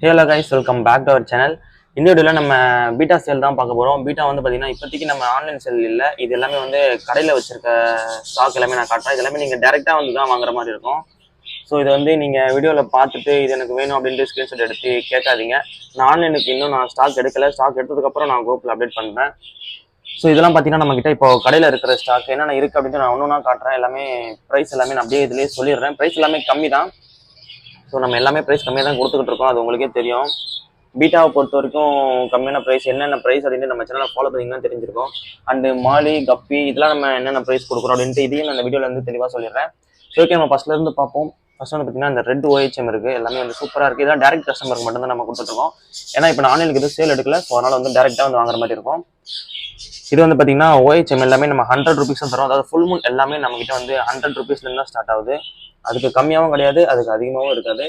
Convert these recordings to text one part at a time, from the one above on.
Hello guys, welcome back to our channel. இந்த வீடியோவில் நம்ம பீட்டா சேல் தான் பார்க்க போகிறோம். பீட்டா வந்து பார்த்தீங்கன்னா இப்போதைக்கு நம்ம ஆன்லைன் சேல் இல்லை. இது எல்லாமே வந்து கடையில் வச்சிருக்க ஸ்டாக் எல்லாமே நான் காட்டுறேன். இது எல்லாமே நீங்கள் டேரெக்டாக வந்து தான் வாங்குற மாதிரி இருக்கும். ஸோ இது வந்து நீங்கள் வீடியோவில் பார்த்துட்டு இது எனக்கு வேணும் அப்படின்ட்டு ஸ்க்ரீன்ஷாட் எடுத்து கேட்காதீங்க. நான் ஆன்லைனுக்கு இன்னும் ஸ்டாக் எடுக்கலை. ஸ்டாக் எடுத்ததுக்கப்புறம் நான் குரூப்பில் அப்டேட் பண்ணுறேன். ஸோ இதெல்லாம் பார்த்தீங்கன்னா நம்மக்கிட்ட இப்போ கடையில் இருக்கிற ஸ்டாக் என்னென்ன இருக்குது அப்படின்ட்டு நான் ஒன்று காட்டுறேன். எல்லாமே ப்ரைஸ் எல்லாமே நான் அப்படியே இதுலேயே சொல்லிடுறேன். ப்ரைஸ் எல்லாமே கம்மி தான். ஸோ நம்ம எல்லாமே ப்ரைஸ் கம்மியாக தான் கொடுத்துக்கிட்டு இருக்கோம். அது உங்களுக்கே தெரியும். பீட்டாவை பொறுத்த வரைக்கும் கம்மியான ப்ரைஸ் என்னென்ன ப்ரைஸ் அப்படின்ட்டு நம்ம சேனலை ஃபாலோ பண்ணிங்கன்னா தெரிஞ்சிருக்கும். அண்டு மாலி கப்பி இதெல்லாம் நம்ம என்னென்ன ப்ரைஸ் கொடுக்குறோம் அப்படின்ட்டு இதையும் நான் இந்த வீடியோவில் வந்து தெளிவாக சொல்லிடுறேன். ஸோ ஓகே, நம்ம ஃபஸ்ட்லேருந்து பார்ப்போம். ஃபஸ்ட் வந்து பார்த்தீங்கன்னா இந்த ரெட் OHM இருக்குது. எல்லாமே வந்து சூப்பராக இருக்குது. இதான் டேரக்ட் கஸ்டமருக்கு மட்டும்தான் நம்ம கொடுத்துட்ருக்கோம். ஏன்னா இப்போ நான் ஆன்லைனுக்கு எதுவும் சேல் எடுக்கல. ஸோ அதனால் வந்து டேரெக்டாக வந்து வாங்குற மாதிரி இருக்கும். இது வந்து பார்த்தீங்கன்னா OHM எல்லாமே நம்ம 100 rupees தான் தரோம். அதாவது ஃபுல் மூன் எல்லாமே நம்மகிட்ட வந்து 100 rupeesலேருந்து தான் ஸ்டார்ட் ஆகுது. அதுக்கு கம்மியாகவும் கிடையாது, அதுக்கு அதிகமாகவும் இருக்காது.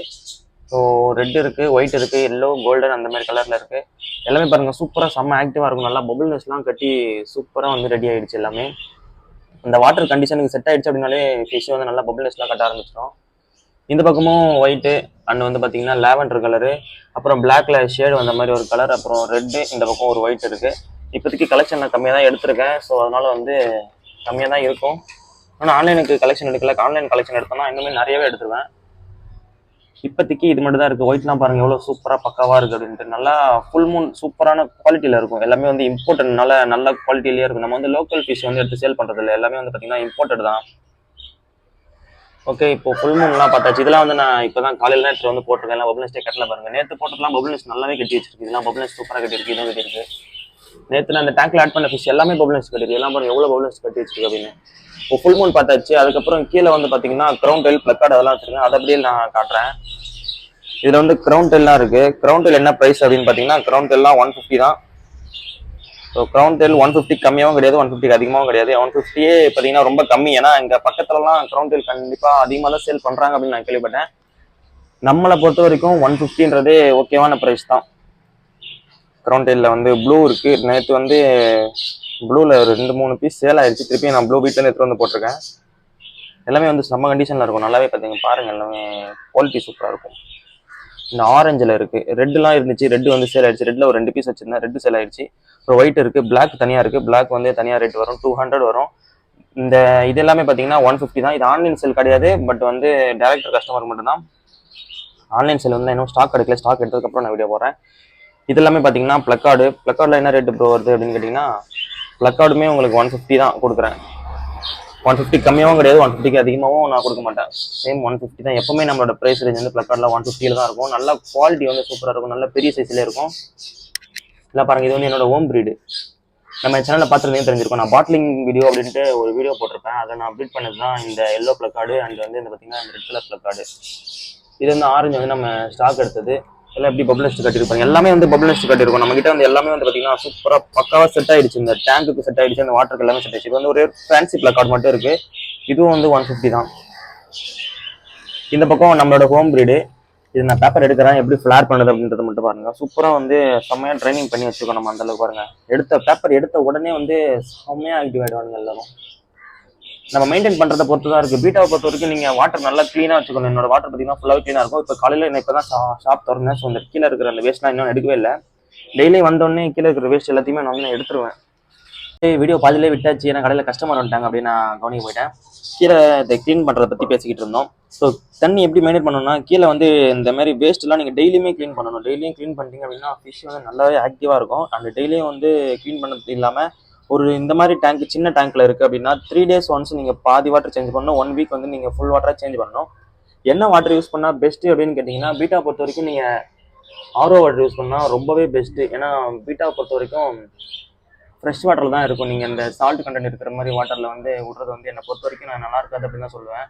ஸோ ரெட் இருக்குது, ஒயிட் இருக்குது, எல்லோ, கோல்டன் அந்த மாதிரி கலரில் இருக்குது. எல்லாமே பாருங்கள் சூப்பராக செம்ம ஆக்டிவாக இருக்கும். நல்லா பபுள்னஸ்லாம் கட்டி சூப்பராக வந்து ரெடி ஆகிடுச்சு. எல்லாமே இந்த வாட்டர் கண்டிஷனுக்கு செட் ஆகிடுச்சு அப்படின்னாலே ஃபிஷ் வந்து நல்லா பபுள்னஸ்லாம் கட்ட ஆரம்பிச்சிடும். இந்த பக்கமும் ஒயிட்டு அண்ட் வந்து பார்த்தீங்கன்னா லேவண்டர் கலரு, அப்புறம் பிளாக்ல ஷேடு வந்த மாதிரி ஒரு கலர், அப்புறம் ரெட்டு, இந்த பக்கம் ஒரு ஒயிட் இருக்குது. இப்போதைக்கு கலெக்ஷன் நான் கம்மியாக தான் எடுத்திருக்கேன். ஸோ அதனால் வந்து கம்மியாக தான் இருக்கும். ஆனால் ஆன்லைனுக்கு கலெக்ஷன் எடுக்கல. ஆன்லைன் கலெக்ஷன் எடுத்தோம்னா இன்னுமே நிறையவே எடுத்துருவேன். இப்போதைக்கு இது மட்டும் தான் இருக்குது. ஒயிட்லாம் பாருங்கள் எவ்வளோ சூப்பராக பக்காவாக இருக்குது அப்படின்ட்டு. நல்லா ஃபுல் மூன் சூப்பரான குவாலிட்டியில் இருக்கும். எல்லாமே வந்து இம்போர்ட்டட்னால நல்ல குவாலிட்டிலேயே இருக்கும். நம்ம வந்து லோக்கல் ஃபிஷ் வந்து எடுத்து சேல் பண்ணுறது இல்லை. எல்லாமே வந்து பார்த்தீங்கன்னா இம்போர்ட்டட் தான். ஓகே, இப்போ ஃபுல் மூன்லாம் பார்த்தாச்சு. இதெல்லாம் வந்து நான் இப்போ தான் காலையில் தான் எடுத்து வந்து போட்டிருக்கேன். எல்லாம் பபுள்னஸ்டே கட்டில் பாருங்கள். நேற்று போட்டதுலாம் பபுள்னஸ் நல்லாவே கட்டி வச்சிருக்கு. இதெல்லாம் பபுள்னஸ் சூப்பராக கட்டியிருக்கு. இதுவும் கட்டியிருக்கு. நேற்று நான் அந்த டேங்க்ல ஆட் பண்ண ஃபிஷ் எல்லாமே பபுள்னஸ் கட்டியிருக்கு. எல்லாம் பாருங்கள் எவ்வளோ பபுள்னஸ் கட்டி வச்சிருக்கு அப்படின்னு. இப்போ ஃபுல் மூன் பார்த்தாச்சு. அதுக்கப்புறம் கீழே வந்து பார்த்தீங்கன்னா க்ரௌன் டெயில், பிளக்கார்டு அதெல்லாம் வச்சிருக்கேன். அதை அப்படியே நான் காட்டுறேன். இதில் வந்து க்ரௌன் டெல்லாம் இருக்குது. க்ரௌன் டெல் என்ன ப்ரைஸ் அப்படின்னு பார்த்தீங்கன்னா க்ரௌன் டெல்லாம் 150 தான். ஸோ க்ரௌன் டெல் 150 கம்மியாகவும் கிடையாது, 150 அதிகமாகவும் கிடையாது. 150 பார்த்தீங்கன்னா ரொம்ப கம்மி. ஏன்னா இங்கே பக்கத்துலலாம் க்ரௌன் டெல் கண்டிப்பாக அதிகமாக தான் சேல் பண்ணுறாங்க அப்படின்னு நான் கேள்விப்பட்டேன். நம்மளை பொறுத்த வரைக்கும் 150ன்றதே ஓகேவான ப்ரைஸ் தான். க்ரௌன் டெயிலில் வந்து ப்ளூ இருக்குது. நேற்று வந்து ப்ளூவில் ஒரு 2-3 பீஸ் சேல் ஆயிடுச்சு. திருப்பி நான் ப்ளூ பீட்டில் எடுத்து வந்து போட்டிருக்கேன். எல்லாமே வந்து செம்ம கண்டிஷனில் இருக்கும். நல்லாவே பார்த்தீங்க பாருங்கள், எல்லாமே குவாலிட்டி சூப்பராக இருக்கும். இந்த ஆரஞ்சில் இருக்குது. ரெட்டுலாம் இருந்துச்சு. ரெட்டு வந்து சேல் ஆயிடுச்சு. ரெட்டில் ஒரு 2 பீஸ் வச்சிருந்தேன். ரெட்டு சேல் ஆயிடுச்சு. அப்புறம் ஒயிட் இருக்குது, பிளாக் தனியாக இருக்குது. பிளாக் வந்து தனியாக ரேட் வரும், 200 வரும். இந்த இது எல்லாமே பார்த்தீங்கன்னா 150 தான். இது ஆன்லைன் சேல் கிடையாது, பட் வந்து டேரக்ட் கஸ்டமர் மட்டும்தான். ஆன்லைன் சேல் வந்து இன்னும் ஸ்டாக் கிடைக்கல. ஸ்டாக் எடுத்ததுக்கப்புறம் நான் வீடியோ போடுறேன். இது எல்லாமே பார்த்தீங்கன்னா பிளக்கார்டு. பிளக்கார்டில் என்ன ரேட்டு ப்ரோ வருது அப்படின்னு கேட்டிங்கன்னா, பிளக்கார்டுமே உங்களுக்கு 150 தான் கொடுக்குறேன். 150 கம்மியாகவும் கிடையாது, 150க்கு அதிகமாகவும் நான் கொடுக்க மாட்டேன். சேம் 150 தான். எப்பவுமே நம்மளோட ப்ரைஸ் ரேஞ்ச் வந்து பிளக்கார்டில் 150 தான் இருக்கும். நல்ல குவாலிட்டி வந்து சூப்பராக இருக்கும். நல்ல பெரிய சைஸ்லேயே இருக்கும். இல்லை பாருங்கள், இது வந்து என்னோட ஹோம் ப்ரீடு. நம்ம சேனலில் பார்த்துருந்தே தெரிஞ்சிருக்கும். நான் பாட்லிங் வீடியோ அப்படின்ட்டு ஒரு வீடியோ போட்டிருப்பேன். அதை நான் அப்டேட் பண்ணது தான் இந்த எல்லோ பிளக்கார்டு அண்ட் வந்து இந்த பார்த்தீங்கன்னா இந்த ரெட் கலர் பிளக்கார்டு. இது வந்து ஆரஞ்சு வந்து நம்ம ஸ்டாக் எடுத்தது. எல்லாம் எப்படி பபுள் நெஸ்ட் கட்டியிருப்பாங்க. எல்லாமே வந்து பபுள் நெஸ்ட் கட்டியிருக்கும். நம்ம கிட்ட வந்து எல்லாமே வந்து பார்த்தீங்கன்னா சூப்பராக பக்காவாக செட் ஆயிடுச்சு. இந்த டேங்குக்கு செட் ஆயிடுச்சு, அந்த வாட்டருக்கு எல்லாமே செட் ஆயிடுச்சு. இது வந்து ஒரு ஃபேன்சி பிளக்கார்டு மட்டும் இருக்கு. இதுவும் வந்து 150 தான். இந்த பக்கம் நம்மளோட ஹோம் ப்ரீடு. இது நான் பேப்பர் எடுக்கிறேன், எப்படி ஃபிளார் பண்ணுறது அப்படின்றத மட்டும் பாருங்க. சூப்பராக வந்து செம்மையாக ட்ரைனிங் பண்ணி வச்சுருக்கோம் நம்ம. அந்த அளவுக்கு பாருங்க, எடுத்த பேப்பர் எடுத்த உடனே வந்து செம்மையாக ஆக்டிவ் ஆகிடுவாங்க எல்லாரும். நம்ம மெயின்டைன் பண்ணுறத பொறுத்து தான் இருக்குது. பீட்டாவை பொறுத்த வரைக்கும் நீங்கள் வாட்டர் நல்லா க்ளீனாக வச்சுக்கணும். என்னோட வாட்டர் பார்த்தீங்கன்னா ஃபுல்லாகவே க்ளீனாக இருக்கும். இப்போ காலையில் என்ன இப்போ தான் ஷாப் திறந்தேன். ஸோ அந்த கீழே இருக்கிற அந்த வேஸ்ட்லாம் இன்னும் எடுக்கவே இல்லை. டெய்லி வந்தோடனே கீழே இருக்கிற வேஸ்ட் எல்லாத்தையுமே நான் வந்து எடுத்துருவேன். வீடியோ பாதிலே விட்டாச்சு, ஏன்னா கடையில் கஸ்டமர் வந்துட்டாங்க அப்படின்னு நான் கவனிக்க போயிட்டேன். கீழே இதை க்ளீன் பண்ணுறதை பற்றி பேசிக்கிட்டு இருந்தோம். ஸோ தண்ணி எப்படி மெயின்டைன் பண்ணணும்னா, கீழே வந்து இந்த மாதிரி வேஸ்ட்லாம் நீங்கள் டெய்லியுமே க்ளீன் பண்ணணும். டெய்லியும் க்ளீன் பண்ணிட்டீங்க அப்படின்னா ஃபிஷ் வந்து நல்லாவே ஆக்டிவாக இருக்கும். அந்த டெய்லியும் வந்து க்ளீன் பண்ணது இல்லாமல் ஒரு இந்த மாதிரி டேங்க் சின்ன டேங்க்ல இருக்குது அப்படின்னா 3 days ஒன்ஸ் நீங்கள் பாதி வாட்டர் சேஞ்ச் பண்ணணும். 1 week வந்து நீங்கள் ஃபுல் வாட்டராக சேஞ்ச் பண்ணணும். என்ன வாட்டர் யூஸ் பண்ணால் பெஸ்ட்டு அப்படின்னு கேட்டிங்கன்னா, பீட்டா பொறுத்த வரைக்கும் நீங்கள் RO வாட்டர் யூஸ் பண்ணால் ரொம்பவே பெஸ்ட்டு. ஏன்னா பீட்டா பொறுத்த வரைக்கும் ஃப்ரெஷ் வாட்டரில் தான் இருக்கும். நீங்கள் இந்த சால்ட் கண்டென்ட் இருக்கிற மாதிரி வாட்டரில் வந்து விட்றது வந்து என்னை பொறுத்த வரைக்கும் நான் நல்லா இருக்காது அப்படின்னு தான் சொல்லுவேன்.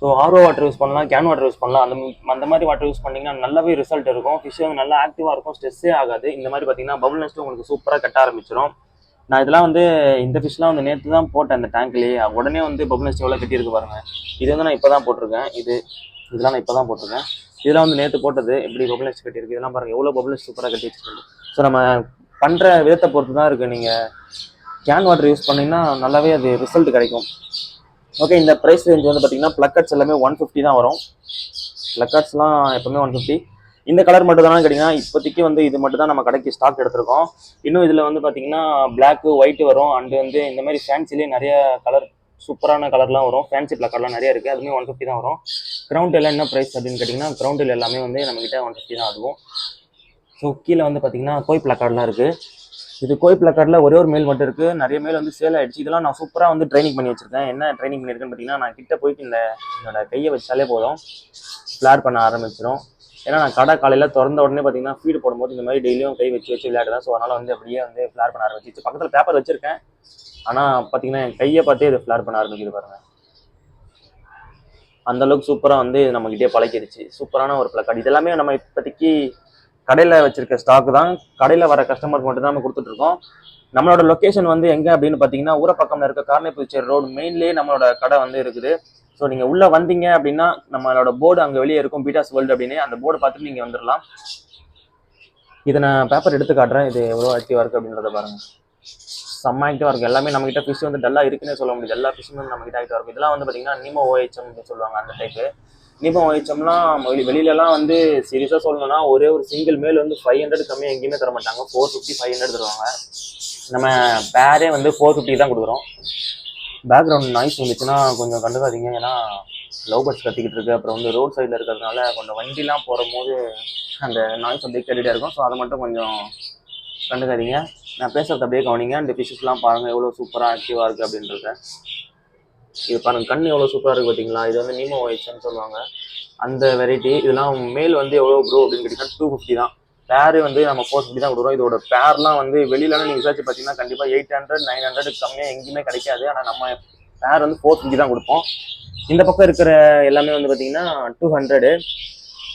ஸோ RO வாட்டர் யூஸ் பண்ணலாம், கேன் வாட்டர் யூஸ் பண்ணலாம். அந்த மாதிரி வாட்டர் யூஸ் பண்ணிங்கன்னா நல்லாவே ரிசல்ட் இருக்கும். ஃபிஷ் வந்து நல்லா ஆக்டிவாக இருக்கும், ஸ்ட்ரெஸ்ஸே ஆகாது. இந்த மாதிரி பார்த்தீங்கன்னா பபுள் நெஸ்ட் உங்களுக்கு சூப்பராக கட்ட ஆரம்பிச்சிடும். நான் இதெல்லாம் வந்து இந்த ஃபிஷ்லாம் வந்து நேற்று தான் போட்டேன் அந்த டேங்க்லேயே. உடனே வந்து பபுள் நெஸ்ட் எவ்வளோ கட்டியிருக்கு பாருங்க. இது வந்து நான் இப்போ தான் போட்டிருக்கேன். இதெல்லாம் நான் இப்போ தான் போட்டிருக்கேன். இதெல்லாம் வந்து நேற்று போட்டது. எப்படி பபுள் நெஸ்ட் கட்டியிருக்கு இதெல்லாம் பாருங்கள், எவ்வளோ பபுள் நெஸ்ட் சூப்பராக கட்டி வச்சுருக்கு. ஸோ நம்ம பண்ணுற விதத்தை பொறுத்து தான் இருக்குது. நீங்கள் கேன் வாட்டர் யூஸ் பண்ணிங்கன்னா நல்லாவே அது ரிசல்ட் கிடைக்கும். ஓகே, இந்த ப்ரைஸ் ரேஞ்ச் வந்து பார்த்தீங்கன்னா பிளக்கர்ட்ஸ் எல்லாமே 150 தான் வரும். பிளக்கர்ட்ஸ்லாம் எப்பவுமே 150. இந்த கலர் மட்டும் தான் கேட்டிங்கன்னா இப்போதைக்கு வந்து இது மட்டும் தான் நம்ம கடைக்கு ஸ்டாக் எடுத்திருக்கோம். இன்னும் இதில் வந்து பார்த்தீங்கன்னா பிளாக்கு ஒயிட்டு வரும். அண்டு வந்து இந்த மாதிரி ஃபேன்சிலே நிறைய கலர் சூப்பரான கலர்லாம் வரும். ஃபேன்சி பிளாக்கர்லாம் நிறைய இருக்குது. அதுவுமே 150 தான் வரும். கிரவுண்ட் எல்லாம் என்ன ப்ரைஸ் அப்படின்னு கேட்டிங்கன்னா கிரவுண்டில் எல்லாமே வந்து நம்மக்கிட்ட 150 தான் ஆகும். ஸோ கீழே வந்து பார்த்தீங்கன்னா கோய் பிளாக்கார்ட்லாம் இருக்குது. இது கோய் பிளாக்கார்டில் ஒரே ஒரு மேல் மட்டும் இருக்குது. நிறைய மேல் வந்து சேல் ஆகிடுச்சு. இதெல்லாம் நான் சூப்பராக வந்து ட்ரைனிங் பண்ணி வச்சுருக்கேன். என்ன ட்ரைனிங் பண்ணியிருக்கேன்னு பார்த்தீங்கன்னா நான் கிட்ட போயிட்டு என்னோட கையை வச்சாலே போதும் ஃப்ளார் பண்ண ஆரம்பிச்சிடும். ஏன்னா நான் கடை காலையில் திறந்த உடனே பார்த்தீங்கன்னா ஃபீடு போடும்போது இந்த மாதிரி டெய்லியும் கை வச்சு விளையாடுதான். ஸோ அதனால் வந்து அப்படியே வந்து ஃப்ளார் பண்ண ஆரம்பிச்சிச்சு. பக்கத்தில் பேப்பர் வச்சுருக்கேன். ஆனால் பார்த்தீங்கன்னா என் கையை பார்த்தே இது ஃப்ளார் பண்ண ஆரம்பிக்குது பாருங்கள். அந்தளவுக்கு சூப்பராக வந்து நம்மகிட்டே பழக்கிடுச்சு. சூப்பரான ஒரு பிளக்கார்டு. இதெல்லாமே நம்ம இப்போதைக்கு கடையில் வச்சிருக்க ஸ்டாக் தான். கடையில் வர கஸ்டமருக்கு மட்டும் தான் நம்ம கொடுத்துட்ருக்கோம். நம்மளோட லொக்கேஷன் வந்து எங்கே அப்படின்னு பார்த்தீங்கன்னா ஊரப்பக்கம்ல இருக்க கார்னேபுச்சேரி ரோடு மெயின்லேயே நம்மளோட கடை வந்து இருக்குது. ஸோ நீங்கள் உள்ளே வந்தீங்க அப்படின்னா நம்மளோட போர்டு அங்கே வெளியே இருக்கும், பீட்டாஸ் வேர்ல்டு அப்படின்னு. அந்த போர்டு பார்த்துட்டு நீங்கள் வந்துடலாம். இதை நான் பேப்பர் எடுத்து காட்டுறேன். இது எவ்வளோ ஆக்டிவாக இருக்குது அப்படின்றத பாருங்கள். செம்ம ஆக்டிவாக இருக்குது. எல்லாமே நம்மகிட்ட ஃபிஷ் வந்து டல்லாக இருக்குன்னே சொல்ல முடியாது. எல்லா ஃபிஷ்ஷும் வந்து நம்மகிட்ட ஆக்டிவாக இருக்கும். இதெல்லாம் வந்து பார்த்தீங்கன்னா நீமோ OHM அப்படின்னு சொல்லுவாங்க. அந்த டைப்பு நீமோ OHMலாம் வெளியிலலாம் வந்து சீரியஸாக சொல்லணும்னா ஒரே ஒரு சிங்கிள் மேல் வந்து 500 கம்மியாக எங்கேயுமே தர மாட்டாங்க. 450 500 தருவாங்க. நம்ம பேரே வந்து 450 தான் கொடுக்குறோம். பேக்ரவுண்ட் நாய்ஸ் வந்துச்சுன்னா கொஞ்சம் கண்டுக்காதீங்க. ஏன்னா லவ் பர்ட்ஸ் கத்திக்கிட்டு இருக்கு. அப்புறம் வந்து ரோட் சைடில் இருக்கிறதுனால கொஞ்சம் வண்டிலாம் போகும்போது அந்த நாய்ஸ் அப்படியே கேட்டுகிட்டே இருக்கும். ஸோ அதை மட்டும் கொஞ்சம் கண்டுக்காதீங்க. நான் பேசுறது அப்படியே கவனிங்க. இந்த ஃபிஷஸ்லாம் பாருங்கள் எவ்வளோ சூப்பராக ஆக்டிவாக இருக்குது அப்படின்றத. இது பாருங்கள், கண் எவ்வளோ சூப்பராக இருக்குது பார்த்தீங்களா. இது வந்து நீமோ OHMன்னு சொல்லுவாங்க அந்த வெரைட்டி. இதெல்லாம் மேல் வந்து எவ்வளோ ப்ரோ அப்படின்னு கேட்டிங்கன்னா 250 தான். பேரு வந்து நம்ம 450 தான் கொடுக்குறோம். இதோட பேர்லாம் வந்து வெளியிலலாம் நீங்கள் விசாரிச்சு பார்த்தீங்கன்னா கண்டிப்பாக 800 900 கம்மியாக எங்கேயுமே கிடைக்காது. ஆனால் நம்ம பேர் வந்து 450 தான் கொடுப்போம். இந்த பக்கம் இருக்கிற எல்லாமே வந்து பார்த்தீங்கன்னா 200.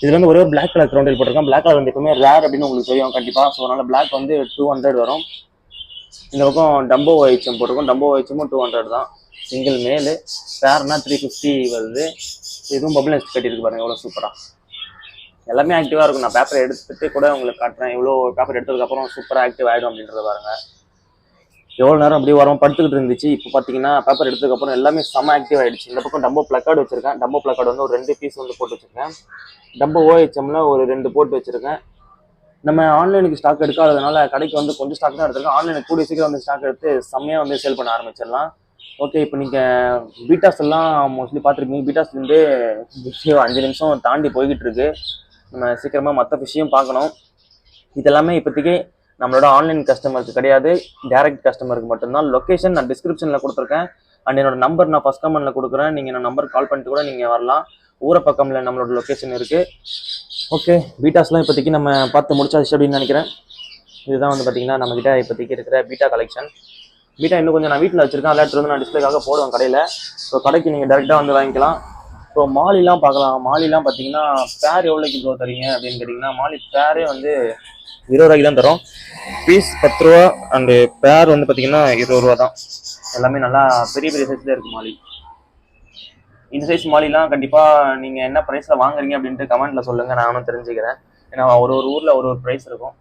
இதில் வந்து ஒரே ஒரு பிளாக் கலர் கிரவுண்டில் போட்டிருக்கோம். பிளாக் கலர் வந்து எப்பவுமே ரேர் அப்படின்னு உங்களுக்கு தெரியும் கண்டிப்பாக. ஸோ அதனால் பிளாக் வந்து 200 வரும். இந்த பக்கம் டம்போ OHM போட்டிருக்கோம். டம்போ OHM 200 தான் சிங்கிள் மேலு. பேர்னா 350 வருது. இதுவும் பபிள் நெஸ்ட் கட்டியிருக்கு பாருங்கள் எவ்வளோ சூப்பராக. எல்லாமே ஆக்டிவாக இருக்கும். நான் பேப்பரை எடுத்துகிட்டு கூட உங்களுக்கு காட்டுறேன். எவ்வளோ பேப்பர் எடுத்ததுக்கப்புறம் சூப்பராக ஆக்டிவ் ஆகிடும் அப்படின்றத பாருங்கள். எவ்வளோ நேரம் அப்படியே வரும் படுத்துக்கிட்டு இருந்துச்சு. இப்போ பார்த்தீங்கன்னா பேப்பர் எடுத்ததுக்கப்புறம் எல்லாமே செம்ம ஆக்டிவ் ஆகிடுச்சு. இந்த பக்கம் டம்போ பிளக்கார்டு வச்சுருக்கேன். டம்போ பிளக்கார்டு வந்து ஒரு 2 பீஸ் வந்து போட்டு வச்சுருக்கேன். டம்போ OHMல ஒரு 2 போட்டு வச்சுருக்கேன். நம்ம ஆன்லைனுக்கு ஸ்டாக் எடுக்காததுனால கடைக்கு வந்து கொஞ்சம் ஸ்டாக் தான் எடுத்துருக்கோம். ஆன்லைனுக்கு கூடிய சீக்கிரம் வந்து ஸ்டாக் எடுத்து செம்மையாக வந்து சேல் பண்ண ஆரம்பிச்சிடலாம். ஓகே, இப்போ நீங்கள் பீட்டாஸ் எல்லாம் மோஸ்ட்லி பார்த்துருக்கீங்க. பீட்டாஸ்லேருந்து 5 நிமிஷம் தாண்டி போய்கிட்டு இருக்கு. நம்ம சீக்கிரமாக மற்ற விஷயம் பார்க்கணும். இதெல்லாமே இப்போதைக்கு நம்மளோட ஆன்லைன் கஸ்டமருக்கு கிடையாது, டைரக்ட் கஸ்டமருக்கு மட்டும்தான். லொக்கேஷன் நான் டிஸ்கிரிப்ஷனில் கொடுத்துருக்கேன். அண்ட் என்னோட நம்பர் நான் ஃபஸ்ட் கமெண்ட்டில் கொடுக்குறேன். நீங்கள் என்னோட நம்பர் கால் பண்ணிட்டு கூட நீங்கள் வரலாம். ஊரப்பக்கம்ல நம்மளோட லொக்கேஷன் இருக்குது. ஓகே, பீட்டாஸ்லாம் இப்போதைக்கு நம்ம பார்த்து முடிச்சாச்சு அப்படின்னு நினைக்கிறேன். இதுதான் வந்து பார்த்தீங்கன்னா நம்மக்கிட்ட இப்போதைக்கு இருக்கிற பீட்டா கலெக்ஷன். பீட்டா இன்னும் கொஞ்சம் நான் வீட்டில் வச்சுருக்கேன். அலர்ட் வந்து நான் டிஸ்பிளேக்காக போடுவேன் கடையில். ஸோ கடைக்கு நீங்கள் டேரெக்டாக வந்து வாங்கிக்கலாம். ஸோ மாலிலாம் பார்க்கலாம். மாலிலாம் பார்த்தீங்கன்னா பேர் எவ்வளோக்கு ப்ரோ தரீங்க அப்படின்னு கேட்டிங்கன்னா மாலி பேரே வந்து 20 ரூபாய்க்கு தான் தரோம். பீஸ் 10 ரூபா. அண்டு பேர் வந்து பார்த்தீங்கன்னா 20 ரூபா தான். எல்லாமே நல்லா பெரிய பெரிய சைஸில் இருக்குது மாலி. இந்த சைஸ் மாலிலாம் கண்டிப்பாக நீங்கள் என்ன ப்ரைஸில் வாங்குறீங்க அப்படின்ட்டு கமெண்ட்டில் சொல்லுங்கள். நானும் தெரிஞ்சுக்கிறேன். ஏன்னா ஒரு ஊரில் ஒரு ப்ரைஸ் இருக்கும்,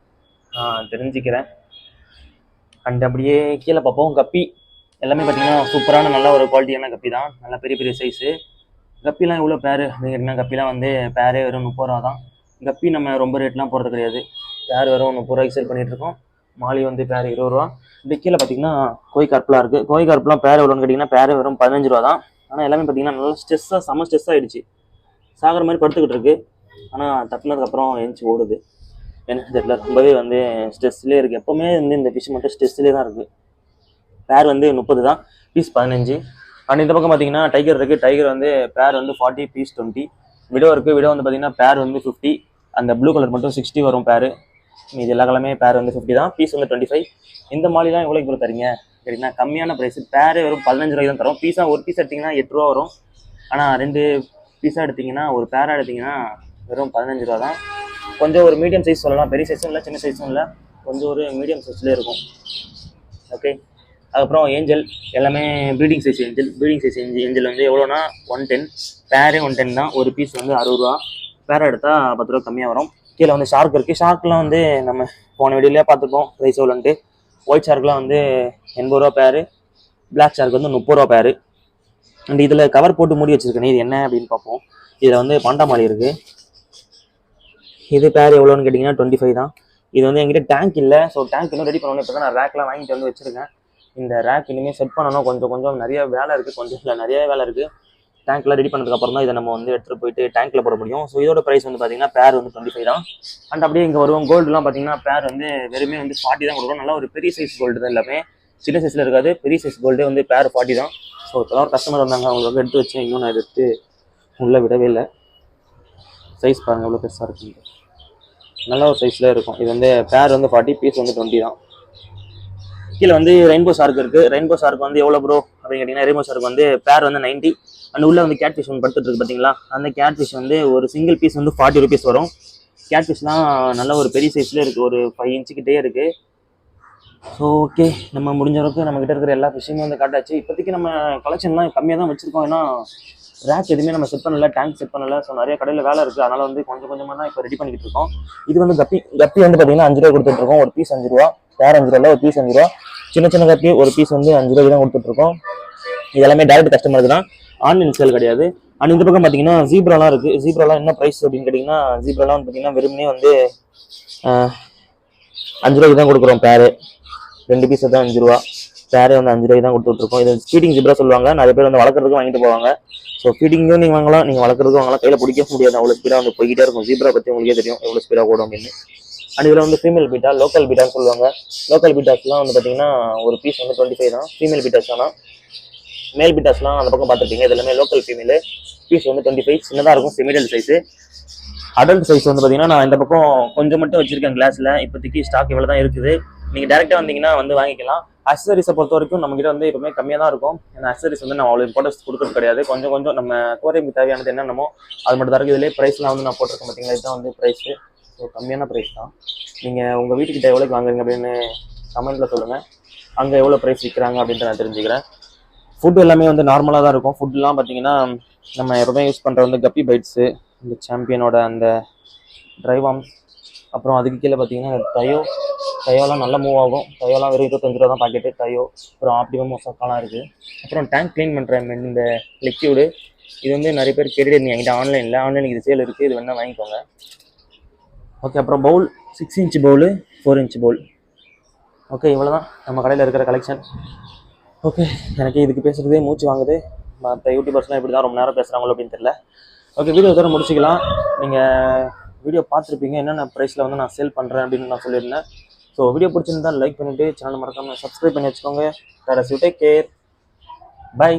நான் தெரிஞ்சுக்கிறேன். அண்ட் அப்படியே கீழே பார்ப்போம். கப்பி எல்லாமே பார்த்தீங்கன்னா சூப்பரான நல்ல ஒரு குவாலிட்டியான கப்பி தான். நல்லா பெரிய பெரிய சைஸு. கப்பிலாம் எவ்வளோ பேர் அப்படின்னா கப்பிலாம் வந்து பேரே வெறும் 30 ரூபா தான். கப்பி நம்ம ரொம்ப ரேட்லாம் போகிறது கிடையாது. பேர் வெறும் 30 ரூபாய்க்கு சேல் பண்ணிகிட்ருக்கோம். மாலி வந்து பேர் 20 ரூபா. இப்படி கீழே பார்த்தீங்கன்னா கோய் கருப்புலாம் இருக்குது. கோய் கருப்புலாம் பேர் எவ்வளோன்னு கேட்டிங்கன்னா பேர் வெறும் 15 ரூபா தான். ஆனால் எல்லாமே பார்த்தீங்கன்னா நல்லா செம்ம ஸ்ட்ரெஸ் ஆகிடுச்சு. சாகிற மாதிரி படுத்துக்கிட்டு இருக்கு. ஆனால் தட்டினதுக்கப்புறம் எழுந்துச்சி ஓடுது. என்ன தெரியல, ரொம்பவே வந்து ஸ்ட்ரெஸ்லேயே இருக்குது. எப்போவுமே வந்து இந்த ஃபிஷ் மட்டும் ஸ்ட்ரெஸ்லேயே தான் இருக்குது. பேர் வந்து 30 தான், பீஸ் 15. அண்ட் இந்த பக்கம் பார்த்தீங்கன்னா டைகர் இருக்குது. டைகர் வந்து பேர் வந்து 40, பீஸ் 20. விடோ இருக்குது. விடோ வந்து பார்த்தீங்கன்னா பேர் வந்து 50. அந்த ப்ளூ கலர் மட்டும் 60 வரும் பேர். இது எல்லா கலமே பேர் வந்து 50 தான், பீஸ் வந்து 25. இந்த மாலிலாம் எவ்வளோ இப்போ தரீங்க கேட்டிங்கன்னா கம்மியான ப்ரைஸ். பேரே வெறும் 15 ரூபாய்க்கு தான் தரோம். பீஸாக ஒரு பீஸ் எடுத்திங்கன்னா 8 ரூபா வரும். ஆனால் 2 பீஸாக எடுத்திங்கன்னா ஒரு பேராக எடுத்திங்கன்னா வெறும் 15 ரூபா தான். கொஞ்சம் ஒரு மீடியம் சைஸ் சொல்லலாம். பெரிய சைஸும் இல்லை, சின்ன சைஸும் இல்லை, கொஞ்சம் ஒரு மீடியம் சைஸ்லேயே இருக்கும். ஓகே, அதுக்கப்புறம் ஏஞ்சல் எல்லாமே breeding size angel. Breeding size angel வந்து எவ்வளோனா 110. பேரே 110 தான். ஒரு பீஸ் வந்து 60 ரூபா. பேரை எடுத்தால் 10 ரூபா கம்மியாக வரும். கீழே வந்து ஷார்க் இருக்குது. ஷார்க்லாம் வந்து நம்ம போன வீடியோலேயே பார்த்துப்போம் ப்ரைஸ் எவ்வளோன்ட்டு. ஒயிட் ஷார்க்லாம் வந்து 80 ரூபா பேரு. பிளாக் ஷார்க் வந்து 30 ரூபா பேரு. அண்ட் இதில் கவர் போட்டு மூடி வச்சுருக்கேன். இது என்ன அப்படின்னு பார்ப்போம். இதில் வந்து பாண்டா மாலி இருக்குது. இது பேர் எவ்வளோன்னு கேட்டிங்கன்னா 25 தான். இது வந்து என்கிட்ட டேங்க் இல்லை. ஸோ டேங்க் இன்னும் ரெடி பண்ணணும். இப்போ தான் நான் ரேக்லாம் வாங்கிட்டு வந்து வச்சிருக்கேன். இந்த ரேக் இனிமேல் செட் பண்ணணும். கொஞ்சம் நிறைய வேலை இருக்குது. கொஞ்சம் இல்லை நிறைய வேலை இருக்குது. டேங்க்லாம் ரெடி பண்ணதுக்கப்புறம் தான் இதை நம்ம வந்து எடுத்துகிட்டு போயிட்டு டேங்க்கில் போட முடியும். ஸோ இதோட ப்ரைஸ் வந்து பார்த்தீங்கன்னா பேர் வந்து 25 தான். அண்ட் அப்படியே இங்கே வருவோம். கோல்டுலாம் பார்த்தீங்கன்னா பேர் வந்து வெறுமே வந்து 40 தான் கொடுக்கும். நல்லா ஒரு பெரிய சைஸ் கோல்டு தான். எல்லாமே சின்ன சைஸில் இருக்காது. பெரிய சைஸ் கோல்டே வந்து பேர் 40 தான். ஸோ இப்போதான் ஒரு கஸ்டமர் வந்தாங்க. அவங்களுக்கு எடுத்து வச்சேன். இன்னும் நான் எடுத்து உள்ளே விடவே இல்லை. சைஸ் பாருங்கள் எவ்வளோ பெருசாக இருக்குங்க. நல்ல ஒரு சைஸில் இருக்கும். இது வந்து பேர் வந்து 40, பீஸ் வந்து 20 தான். கீழே வந்து ரெயின்போ ஷார்க் இருக்குது. ரெயின்போ ஷார்க் வந்து எவ்வளோ ப்ரோ அப்படின்னு கேட்டிங்கன்னா, ரெயின்போ ஷார்க் வந்து பேர் வந்து 90. அண்ட் உள்ள வந்து கேட் ஃபிஷ் ஒன்று படுத்துட்டு இருக்கு பார்த்தீங்களா, அந்த கேட் ஃபிஷ் வந்து ஒரு சிங்கிள் பீஸ் வந்து 40 rupees வரும். கேட் ஃபிஷ்லாம் நல்ல ஒரு பெரிய சைஸ்லேயே இருக்குது. ஒரு 5 inch கிட்டே இருக்குது. ஸோ ஓகே, நம்ம முடிஞ்ச அளவுக்கு நம்மகிட்ட இருக்கிற எல்லா ஃபிஷ்ஷுமே வந்து காட்டாச்சு. இப்போதைக்கு நம்ம கலெக்ஷன்லாம் கம்மியாக தான் வச்சுருக்கோம். ஏன்னா ரேக் எதுவுமே நம்ம செட் பண்ணலை, டேங்க் செட் பண்ணலை. ஸோ நிறைய கடையில் வேலை இருக்குது. அதனால் வந்து கொஞ்சமாக தான் இப்போ ரெடி பண்ணிக்கிட்டு இருக்கோம். இது வந்து கப்பி வந்து பார்த்தீங்கன்னா 5 ரூபா கொடுத்துட்ருக்கோம். ஒரு பீஸ் 5 ரூபா. பேர் 5 ரூபா, ஒரு பீஸ் 5 ரூபா. சின்ன கப்பி ஒரு பீஸ் வந்து 5 ரூபாய்க்கு தான் கொடுத்துட்ருக்கோம். இது எல்லாமே டேரக்ட் கஸ்டமருக்கு தான், ஆன்லைன் சேல் கிடையாது. அண்ட் இந்த பக்கம் பார்த்தீங்கன்னா ஜீப்ராலாம் இருக்குது. ஜீப்ராலாம் என்ன ப்ரைஸ் அப்படின்னு கேட்டிங்கன்னா, ஜீப்ராலாம் வந்து பார்த்தீங்கன்னா வெறுமனே வந்து 5 ரூபாய்க்கு தான் கொடுக்குறோம். பேரு 2 பீஸ் தான் 5 ரூபா. பேரே வந்து 5 ரூபாய்க்கு தான் கொடுத்துட்ருக்கோம். இது ஃபீடிங் ஜீப்ரா சொல்லுவாங்க. நிறைய பேர் வந்து வளர்க்குறதுக்கு வாங்கிட்டு போவாங்க. ஸோ ஃபீடிங்கும் நீங்கள் வாங்கலாம், நீங்கள் வளர்க்குறதுக்கு வாங்கலாம். கையில் பிடிக்க முடியாது, அவ்வளோ ஸ்பீடாக வந்து போய்கிட்டே இருக்கும். ஜீப்ரா பற்றி உங்களுக்கே தெரியும் எவ்வளோ ஸ்பீடாக ஓடும் அப்படின்னு. அண்ட் இதில் வந்து ஃபீமேல் பீட்டா, லோக்கல் பீட்டான்னு சொல்லுவாங்க. லோக்கல் பீட்டாஸ்லாம் வந்து பார்த்தீங்கன்னா ஒரு பீஸ் வந்து 25 தான். ஃபீமேல் பீட்டாஸ் ஆனால் மேல் பீட்டாஸ்லாம் அந்த பக்கம் பார்த்துருப்பீங்க. இது எல்லாமே லோக்கல் ஃபீமேல். பீஸ் வந்து 25. சின்னதாக இருக்கும், செமிடல் சைஸு. அடல்ட் சைஸ் வந்து பார்த்தீங்கன்னா நான் இந்த பக்கம் கொஞ்சம் மட்டும் வச்சிருக்கேன் கிளாஸில். இப்போதைக்கு ஸ்டாக் இவ்வளோ தான் இருக்குது. நீங்கள் டேரெக்டாக வந்தீங்கன்னா வந்து வாங்கிக்கலாம். அக்சசரிஸை பொறுத்த வரைக்கும் நம்மகிட்ட வந்து எப்பவுமே கம்மியாக தான் இருக்கும். ஏன்னா அக்சசரிஸ் வந்து நான் அவ்வளோ இம்பார்ட்டன்ஸ் கொடுக்குறது கிடையாது. கொஞ்சம் நம்ம கோரியமுக்கு தேவையானது என்னென்னமோ அது மட்டும் தான் இருக்குது. இதிலே ப்ரைஸ்லாம் வந்து நான் போட்டிருக்கேன் பார்த்தீங்களா, இதுதான் வந்து ப்ரைஸு. ஸோ கம்மியான ப்ரைஸ் தான். நீங்கள் உங்கள் வீட்டுக்கிட்ட எவ்வளோக்கு வாங்குறீங்க அப்படின்னு கமெண்ட்டில் சொல்லுங்கள். அங்கே எவ்வளோ ப்ரைஸ் விற்கிறாங்க அப்படின்ட்டு நான் தெரிஞ்சுக்கிறேன். ஃபுட்டு எல்லாமே வந்து நார்மலாக தான் இருக்கும். ஃபுட்டுலாம் பார்த்தீங்கன்னா நம்ம எப்பவுமே யூஸ் பண்ணுற வந்து கப்பி பைட்ஸு, இந்த சாம்பியனோட அந்த ட்ரைவாம், அப்புறம் அதுக்கு கீழே பார்த்தீங்கன்னா டயோலாம் நல்லா மூவ் ஆகும். டயோலாம் வெறும் 25 ரூபா தான் பாக்கெட்டு. டயோ, அப்புறம் ஆப்டிமம் மொசக்காலாம் இருக்குது. அப்புறம் டேங்க் க்ளீன் பண்ணுற இந்த லிக்யூடு, இது வந்து நிறைய பேர் கேட்டுட்டு இருந்தீங்க என்கிட்ட ஆன்லைனுக்கு இது சேல் இருக்குது, இது வேணால் வாங்கிக்கோங்க. ஓகே, அப்புறம் bowl 6 inch bowl, 4 inch bowl. Okay, இவ்வளோ தான் நம்ம கடையில் இருக்கிற கலெக்ஷன். ஓகே, எனக்கு இதுக்கு பேசுகிறதே மூச்சு வாங்குது. மற்ற யூடியூபர்ஸ்லாம் இப்படி தான் ரொம்ப நேரம் பேசுகிறாங்களோ அப்படின்னு தெரியல. ஓகே, வீடியோ தர முடிச்சிக்கலாம். நீங்கள் வீடியோ பார்த்துருப்பீங்க என்னென்ன ப்ரைஸில் வந்து நான் சேல் பண்ணுறேன் அப்படின்னு நான் சொல்லியிருந்தேன். ஸோ வீடியோ பிடிச்சிருந்தா லைக் பண்ணிவிட்டு சேனல் மறக்காமல் சப்ஸ்கிரைப் பண்ணி வச்சுக்கோங்க. Take care, by.